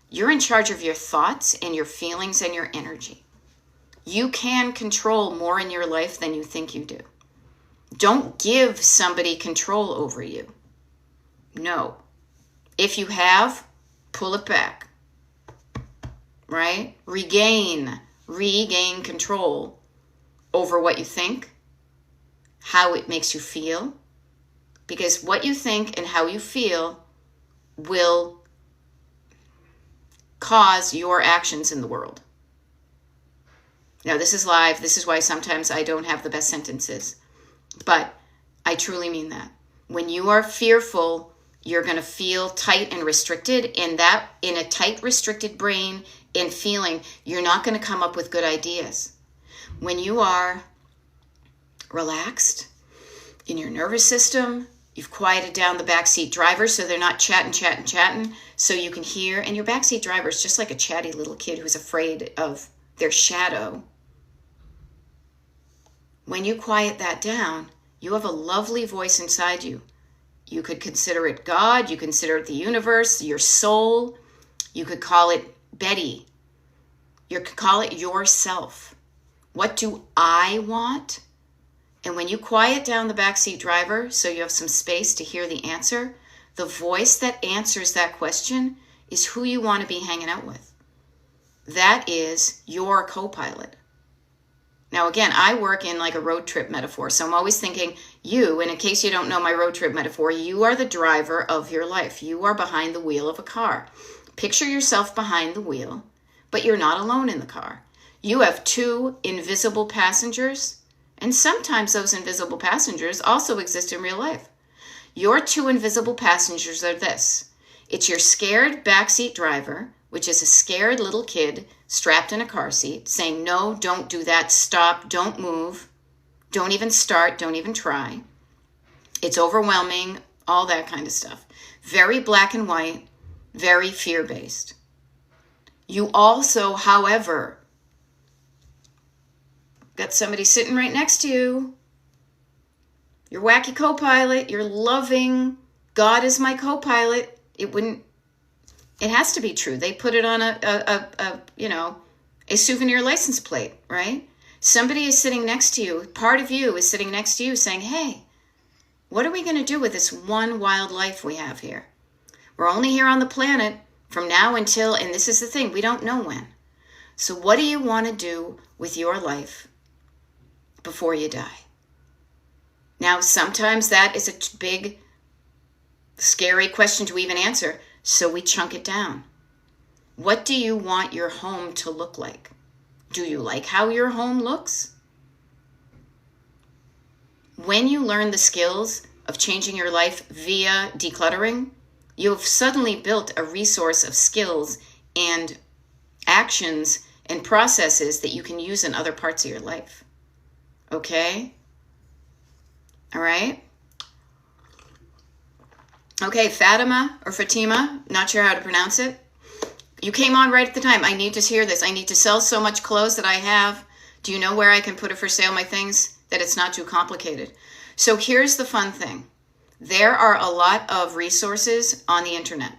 you're in charge of your thoughts and your feelings and your energy. You can control more in your life than you think you do. Don't give somebody control over you. No. If you have, pull it back. Right? Regain control over what you think, how it makes you feel, because what you think and how you feel will cause your actions in the world. Now, this is live. This is why sometimes I don't have the best sentences, but I truly mean that. When you are fearful, you're going to feel tight and restricted, and that in a tight, restricted brain and feeling, you're not going to come up with good ideas. When you are relaxed in your nervous system, you've quieted down the backseat driver so they're not chatting, so you can hear. And your backseat driver is just like a chatty little kid who's afraid of their shadow. When you quiet that down, you have a lovely voice inside you. You could consider it God, you consider it the universe, your soul. You could call it Betty. You could call it yourself. What do I want? And when you quiet down the backseat driver so you have some space to hear the answer, the voice that answers that question is who you want to be hanging out with. that is your co-pilot. Now, again, I work in like a road trip metaphor. So I'm always thinking you, and in case you don't know my road trip metaphor, you are the driver of your life. You are behind the wheel of a car. Picture yourself behind the wheel, but you're not alone in the car. You have two invisible passengers, and sometimes those invisible passengers also exist in real life. Your two invisible passengers are this. It's your scared backseat driver, which is a scared little kid strapped in a car seat saying, no, don't do that, stop, don't move, don't even start, don't even try. It's overwhelming, all that kind of stuff. Very black and white, very fear-based. You also, however, got somebody sitting right next to you, your wacky co-pilot, your loving, God is my co-pilot. It has to be true. They put it on a souvenir license plate, right? Somebody is sitting next to you. Part of you is sitting next to you saying, hey, what are we going to do with this one wild life we have here? We're only here on the planet from now until, and this is the thing, we don't know when. So what do you want to do with your life before you die? Now, sometimes that is a big, scary question to even answer. So we chunk it down. What do you want your home to look like? Do you like how your home looks? When you learn the skills of changing your life via decluttering, you have suddenly built a resource of skills and actions and processes that you can use in other parts of your life. Okay? All right? Okay, Fatima or Fatima, not sure how to pronounce it. You came on right at the time. I need to hear this. I need to sell so much clothes that I have. Do you know where I can put it for sale, my things? That it's not too complicated. So here's the fun thing. There are a lot of resources on the internet.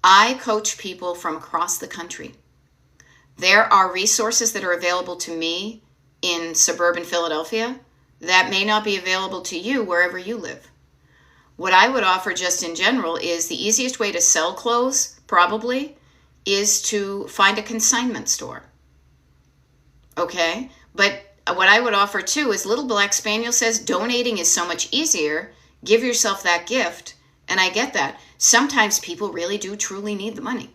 I coach people from across the country. There are resources that are available to me in suburban Philadelphia that may not be available to you wherever you live. What I would offer just in general is the easiest way to sell clothes, probably, is to find a consignment store. Okay? But what I would offer too is Little Black Spaniel says donating is so much easier. Give yourself that gift. And I get that. Sometimes people really do truly need the money.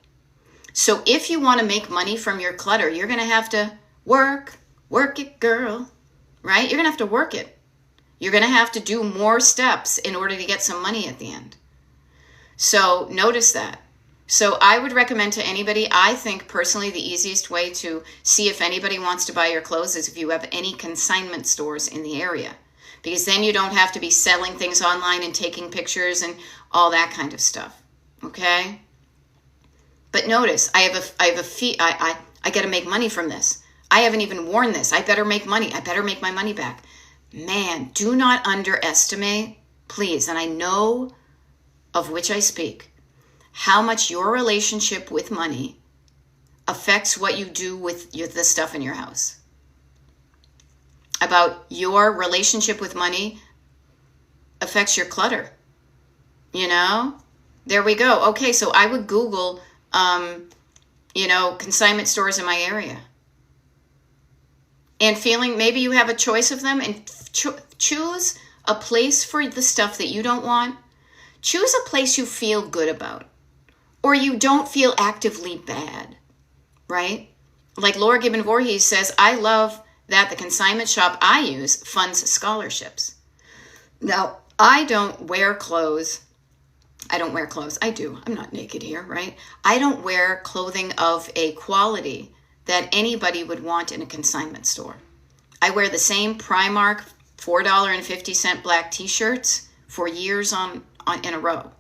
So if you want to make money from your clutter, you're going to have to work it, girl. Right? You're going to have to work it. You're going to have to do more steps in order to get some money at the end. So notice that. So I would recommend to anybody, I think personally the easiest way to see if anybody wants to buy your clothes is if you have any consignment stores in the area. Because then you don't have to be selling things online and taking pictures and all that kind of stuff. Okay? But notice, I have a fee. I got to make money from this. I haven't even worn this. I better make money. I better make my money back. Man, do not underestimate, please, and I know of which I speak, how much your relationship with money affects what you do with the stuff in your house. About your relationship with money affects your clutter. You know? There we go. Okay, so I would Google, consignment stores in my area. And feeling maybe you have a choice of them and choose a place for the stuff that you don't want. Choose a place you feel good about or you don't feel actively bad, right? Like Laura Gibbon Voorhees says, I love that the consignment shop I use funds scholarships. Now, I don't wear clothes. I do. I'm not naked here, right? I don't wear clothing of a quality that anybody would want in a consignment store. I wear the same Primark $4.50 black t-shirts for years in a row.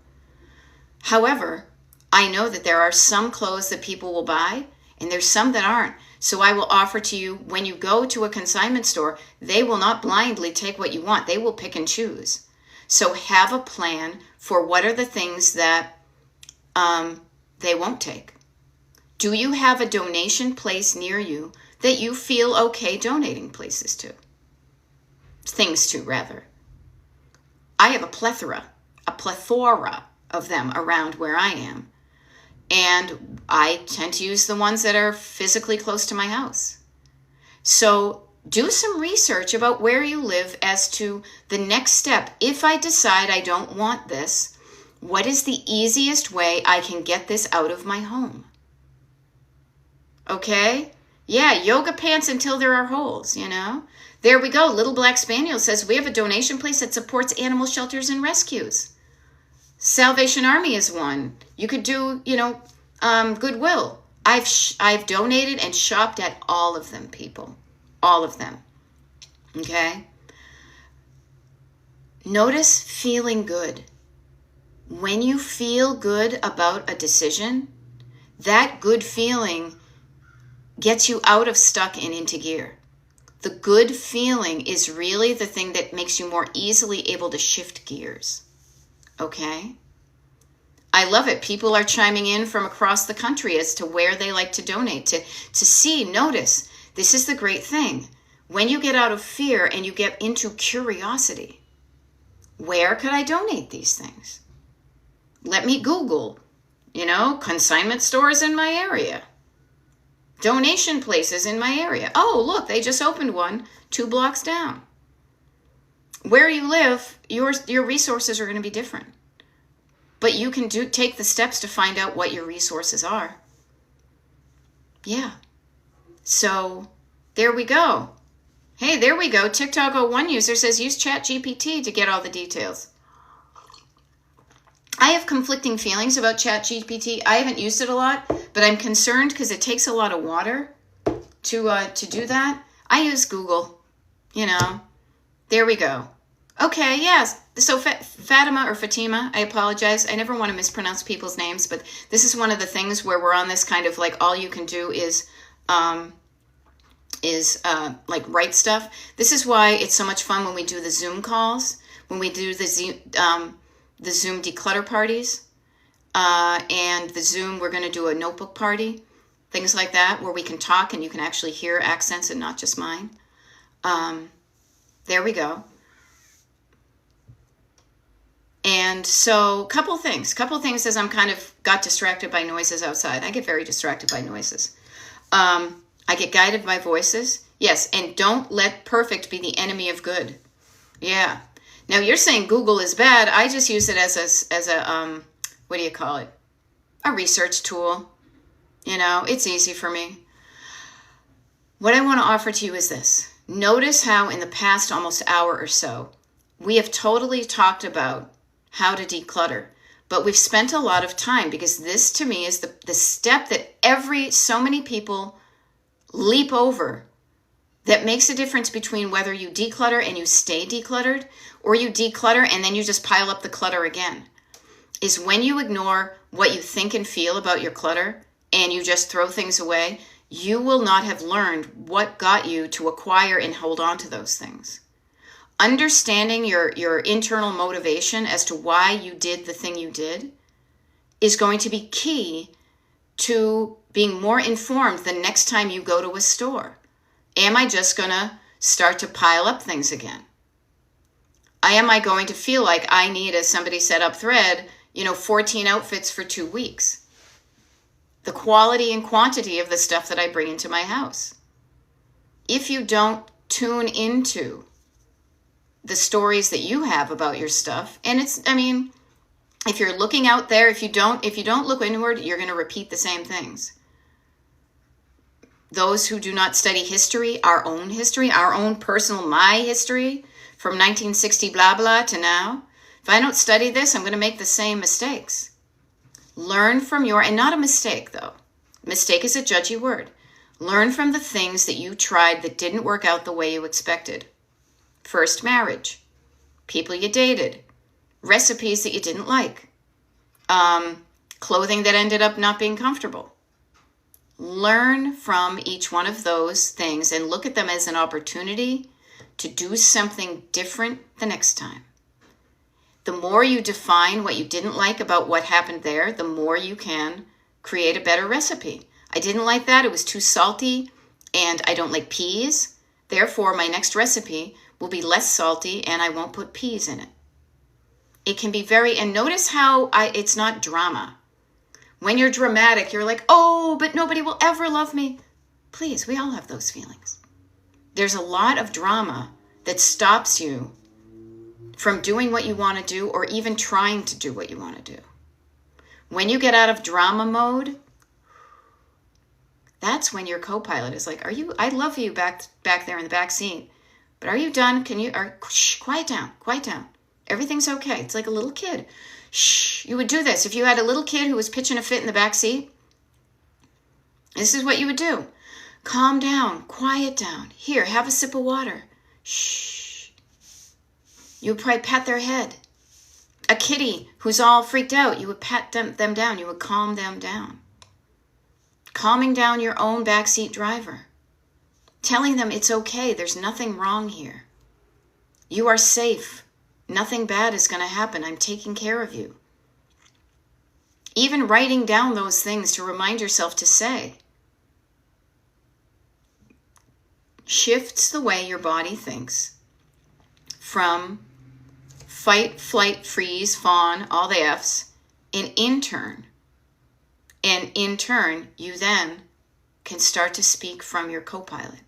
However, I know that there are some clothes that people will buy and there's some that aren't. So I will offer to you, when you go to a consignment store, they will not blindly take what you want. They will pick and choose. So have a plan for what are the things that they won't take. Do you have a donation place near you that you feel okay donating things to, rather? I have a plethora of them around where I am. And I tend to use the ones that are physically close to my house. So do some research about where you live as to the next step. If I decide I don't want this, what is the easiest way I can get this out of my home? Okay? Yeah, yoga pants until there are holes, you know? There we go. Little Black Spaniel says, we have a donation place that supports animal shelters and rescues. Salvation Army is one. You could do, Goodwill. I've donated and shopped at all of them, people. All of them. Okay? Notice feeling good. When you feel good about a decision, that good feeling gets you out of stuck and into gear. The good feeling is really the thing that makes you more easily able to shift gears. Okay? I love it. People are chiming in from across the country as to where they like to donate, to see, notice. This is the great thing. When you get out of fear and you get into curiosity, where could I donate these things? Let me Google, consignment stores in my area. Donation places in my area. Oh, look, they just opened one 2 blocks down. Where you live, your resources are going to be different. But you can take the steps to find out what your resources are. Yeah. So there we go. Hey, there we go. TikTok 01 user says use ChatGPT to get all the details. I have conflicting feelings about ChatGPT. I haven't used it a lot, but I'm concerned because it takes a lot of water to do that. I use Google. There we go. Okay, yes. So Fatima or Fatima, I apologize. I never want to mispronounce people's names, but this is one of the things where we're on this kind of like all you can do is write stuff. This is why it's so much fun when we do the Zoom calls, when we do the Zoom declutter parties, and the Zoom, we're going to do a notebook party, things like that, where we can talk and you can actually hear accents and not just mine. There we go. And so couple things as I'm kind of got distracted by noises outside. I get very distracted by noises. I get guided by voices. Yes, and don't let perfect be the enemy of good. Yeah. Now you're saying Google is bad. I just use it as a what do you call it? A research tool. It's easy for me. What I want to offer to you is this. Notice how in the past almost hour or so, we have totally talked about how to declutter, but we've spent a lot of time because this to me is the step that so many people leap over that makes a difference between whether you declutter and you stay decluttered or you declutter and then you just pile up the clutter again, is when you ignore what you think and feel about your clutter and you just throw things away, you will not have learned what got you to acquire and hold on to those things. Understanding your internal motivation as to why you did the thing you did is going to be key to being more informed the next time you go to a store. Am I just going to start to pile up things again? Am I going to feel like I need, as somebody said up thread, 14 outfits for 2 weeks? The quality and quantity of the stuff that I bring into my house. If you don't tune into the stories that you have about your stuff, and if you're looking out there, if you don't look inward, you're going to repeat the same things. Those who do not study history, our own personal, my history from 1960 blah blah to now, if I don't study this, I'm going to make the same mistakes. Learn from and not a mistake though. Mistake is a judgy word. Learn from the things that you tried that didn't work out the way you expected. First marriage, people you dated, recipes that you didn't like, clothing that ended up not being comfortable. Learn from each one of those things and look at them as an opportunity to do something different the next time. The more you define what you didn't like about what happened there, the more you can create a better recipe. I didn't like that. It was too salty and I don't like peas. Therefore, my next recipe will be less salty and I won't put peas in it. It can be and notice how it's not drama. When you're dramatic, you're like, oh, but nobody will ever love me. Please, we all have those feelings. There's a lot of drama that stops you from doing what you want to do or even trying to do what you want to do. When you get out of drama mode, that's when your co-pilot is like, I love you back there in the back seat, but are you done? Shh, quiet down. Everything's okay. It's like a little kid. Shh, you would do this. If you had a little kid who was pitching a fit in the back seat, this is what you would do. Calm down, quiet down. Here, have a sip of water. Shh. You would probably pat their head. A kitty who's all freaked out, you would pat them down. You would calm them down. Calming down your own backseat driver. Telling them it's okay. There's nothing wrong here. You are safe. Nothing bad is going to happen. I'm taking care of you. Even writing down those things to remind yourself to say shifts the way your body thinks from fight, flight, freeze, fawn, all the F's, and in turn, you then can start to speak from your co-pilot.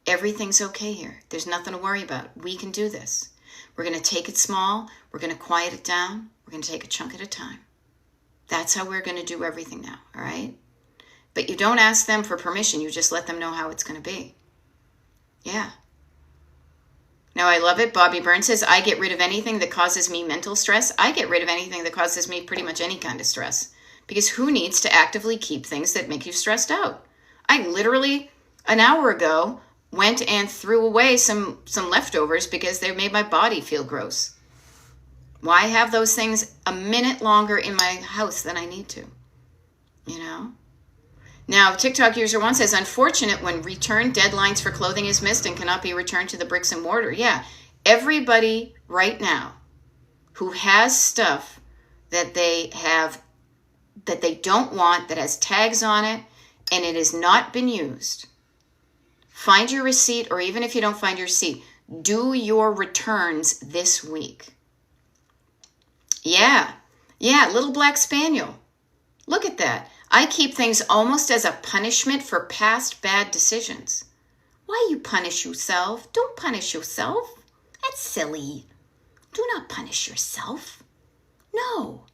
Everything's okay here. There's nothing to worry about. We can do this. We're going to take it small. We're going to quiet it down. We're going to take a chunk at a time. That's how we're going to do everything now, all right? But you don't ask them for permission. You just let them know how it's going to be. Yeah. Now, I love it. Bobby Burns says, I get rid of anything that causes me mental stress. I get rid of anything that causes me pretty much any kind of stress. Because who needs to actively keep things that make you stressed out? I literally, an hour ago, went and threw away some leftovers because they made my body feel gross. Why have those things a minute longer in my house than I need to? You know? Now, TikTok user 1 says, unfortunate when return deadlines for clothing is missed and cannot be returned to the bricks and mortar. Yeah, everybody right now who has stuff that they don't want, that has tags on it, and it has not been used, find your receipt, or even if you don't find your receipt, do your returns this week. Yeah, little black spaniel. Look at that. I keep things almost as a punishment for past bad decisions. Why you punish yourself? Don't punish yourself. That's silly. Do not punish yourself. No.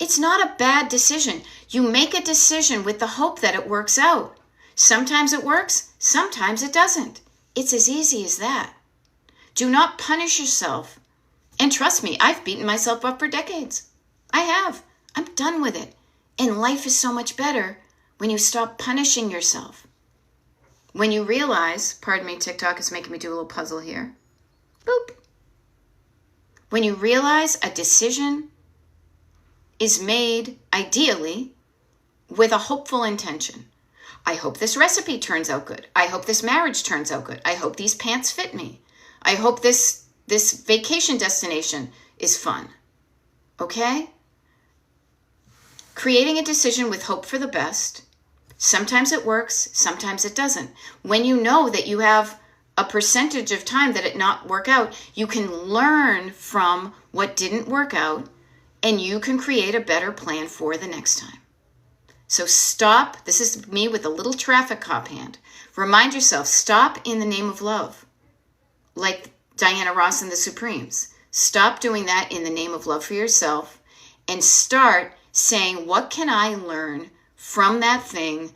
It's not a bad decision. You make a decision with the hope that it works out. Sometimes it works, sometimes it doesn't. It's as easy as that. Do not punish yourself. And trust me, I've beaten myself up for decades. I have. I'm done with it. And life is so much better when you stop punishing yourself. When you realize, pardon me, TikTok is making me do a little puzzle here. Boop. When you realize a decision is made, ideally, with a hopeful intention. I hope this recipe turns out good. I hope this marriage turns out good. I hope these pants fit me. I hope this vacation destination is fun. Okay? Creating a decision with hope for the best. Sometimes it works, sometimes it doesn't. When you know that you have a percentage of time that it not work out, you can learn from what didn't work out, and you can create a better plan for the next time. So stop. This is me with a little traffic cop hand. Remind yourself, stop in the name of love. Like Diana Ross and the Supremes. Stop doing that in the name of love for yourself and start saying, what can I learn from that thing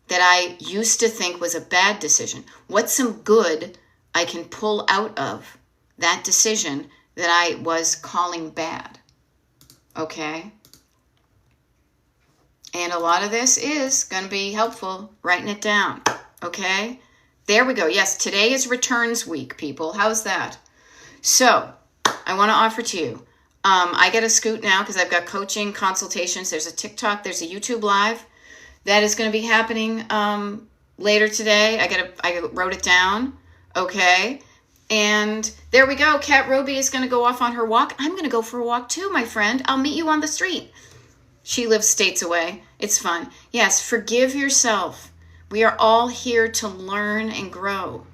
that I used to think was a bad decision? What's some good I can pull out of that decision that I was calling bad? Okay? And a lot of this is going to be helpful, writing it down. Okay? There we go. Yes, today is returns week, people. How's that? So, I want to offer to you. I get a Scoot now because I've got coaching, consultations. There's a TikTok. There's a YouTube Live. That is going to be happening later today. I wrote it down. Okay? And there we go. Kat Roby is going to go off on her walk. I'm going to go for a walk too, my friend. I'll meet you on the street. She lives states away. It's fun. Yes, forgive yourself. We are all here to learn and grow.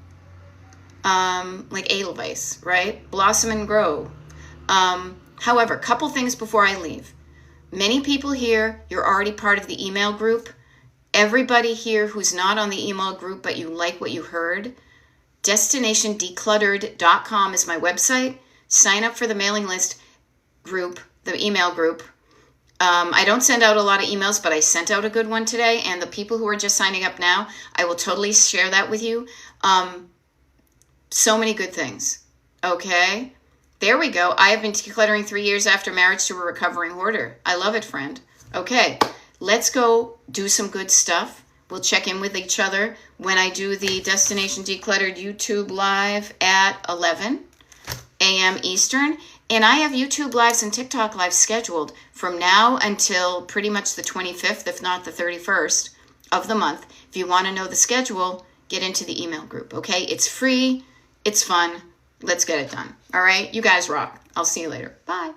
Like Edelweiss, right? Blossom and grow. However, couple things before I leave. Many people here, you're already part of the email group. Everybody here who's not on the email group but you like what you heard, destinationdecluttered.com is my website. Sign up for the mailing list group, the email group. I don't send out a lot of emails, but I sent out a good one today. And the people who are just signing up now, I will totally share that with you. So many good things. Okay. There we go. I have been decluttering 3 years after marriage to a recovering hoarder. I love it, friend. Okay. Let's go do some good stuff. We'll check in with each other when I do the Destination Decluttered YouTube Live at 11 a.m. Eastern. And I have YouTube Lives and TikTok Lives scheduled from now until pretty much the 25th, if not the 31st of the month. If you want to know the schedule, get into the email group, okay? It's free. It's fun. Let's get it done. All right? You guys rock. I'll see you later. Bye.